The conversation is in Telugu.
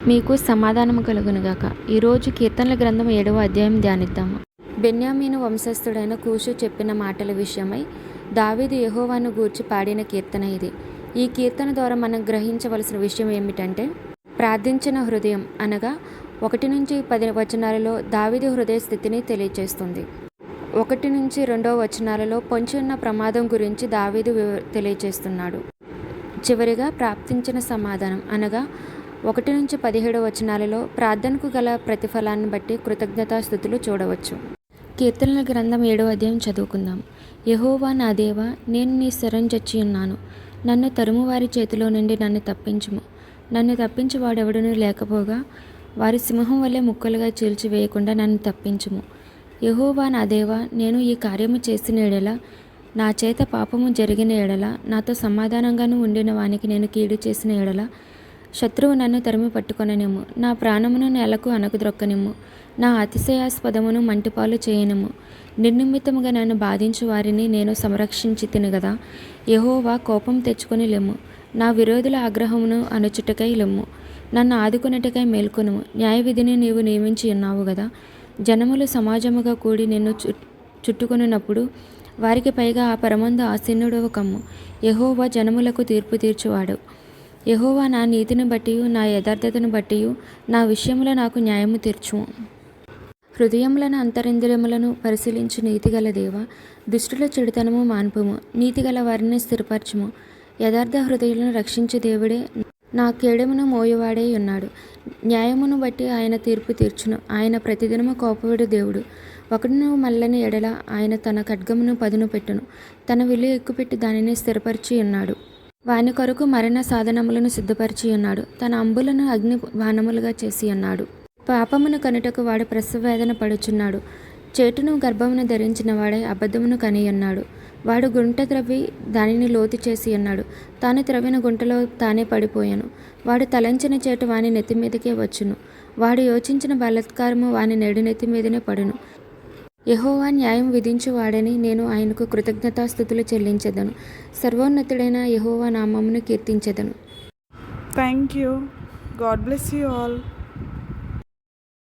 మీకు సమాధానము కలుగునుగాక. ఈరోజు కీర్తనల గ్రంథం 7వ అధ్యాయం ధ్యానిద్దాము. బెన్యామీను వంశస్థుడైన కూషు చెప్పిన మాటల విషయమై దావీదు యెహోవాను గూర్చి పాడిన కీర్తన ఇది. ఈ కీర్తన ద్వారా మనం గ్రహించవలసిన విషయం ఏమిటంటే, ప్రార్థించిన హృదయం అనగా 1-10 వచనాలలో దావీదు హృదయ స్థితిని తెలియచేస్తుంది. 1-2 వచనాలలో పొంచి ఉన్న ప్రమాదం గురించి దావీదు తెలియచేస్తున్నాడు. చివరిగా ప్రాప్తించిన సమాధానం అనగా 1-17 వచనాలలో ప్రార్థనకు గల ప్రతిఫలాన్ని బట్టి కృతజ్ఞతాస్తుతులు చూడవచ్చు. కీర్తనల గ్రంథం 7వ అధ్యాయం చదువుకుందాం. యెహోవా నా దేవా, నేను నీ శరణు జొచ్చి ఉన్నాను. నన్ను తరుము వారి చేతిలో నుండి నన్ను తప్పించుము. నన్ను తప్పించి వాడెవడునూ లేకపోగా వారి సింహం వలె ముక్కలుగా చీల్చివేయకుండా నన్ను తప్పించుము. యెహోవా నా దేవా, నేను ఈ కార్యము చేసిన ఎడల, నా చేత పాపము జరిగిన ఎడల, నాతో సమాధానంగాను ఉండిన వానికి నేను కీడు చేసిన ఎడల, శత్రువు నన్ను తరిమి పట్టుకొననిమ్ము. నా ప్రాణమును నేలకు అణగద్రొక్కనిమ్ము. నా అతిశయాస్పదమును మంటిపాలు చేయనిమ్ము. నిర్నిమిత్తముగా నన్ను బాధించు వారిని నేను సంరక్షించి తిని గదా. యెహోవా, కోపం తెచ్చుకొని లెమ్ము. నా విరోధుల ఆగ్రహమును అణచుటకై లెమ్ము. నన్ను ఆదుకొనుటకై మేల్కొనుము. న్యాయవిధిని నీవు నియమించి ఉన్నావు గదా. జనములు సమాజముగా కూడి నిన్ను చుట్టుకొనున్నప్పుడు వారికి పైగా ఆ పరమందు ఆసీనుడవు కమ్ము. యెహోవా జనములకు తీర్పు తీర్చువాడు. యెహోవా నా నీతిని బట్టియు నా యథార్థతను బట్టియు నా విషయంలో నాకు న్యాయము తీర్చుము. హృదయములను అంతరింద్రియములను పరిశీలించు నీతిగల దేవా, దుష్టుల చెడుతనము మాన్పుము. నీతిగల వారిని స్థిరపరచుము. యథార్థ హృదయులను రక్షించు దేవుడే నా కేడెమును మోయువాడై ఉన్నాడు. న్యాయమును బట్టి ఆయన తీర్పు తీర్చును. ఆయన ప్రతిదినము కోపపడు దేవుడు. ఒకడును మల్లని ఎడల ఆయన తన ఖడ్గమును పదును పెట్టును. తన విల్లు ఎక్కుపెట్టి దానిని స్థిరపరిచి ఉన్నాడు. వాని కొరకు మరణ సాధనములను సిద్ధపరిచి ఉన్నాడు. తన అంబులను అగ్ని బాణములుగా చేసి ఉన్నాడు. పాపమును కనుటకు వాడు ప్రసవ వేదన పడుచున్నాడు. చేటును గర్భమును ధరించిన వాడై అబద్ధమును కనియున్నాడు. వాడు గుంట త్రవ్వి దానిని లోతు చేసి ఉన్నాడు. తాను త్రవ్విన గుంటలో తానే పడిపోయాను. వాడు తలంచిన చేటు వాని నెత్తి మీదకే వచ్చును. వాడు యోచించిన బలాత్కారము వాని నెత్తి మీదనే పడును. యెహోవా న్యాయం విధించువాడని నేను ఆయనకు కృతజ్ఞతాస్తుతులు చెల్లించెదను. సర్వోన్నతుడైన యెహోవా నామమును కీర్తించెదను. Thank you. God bless you all.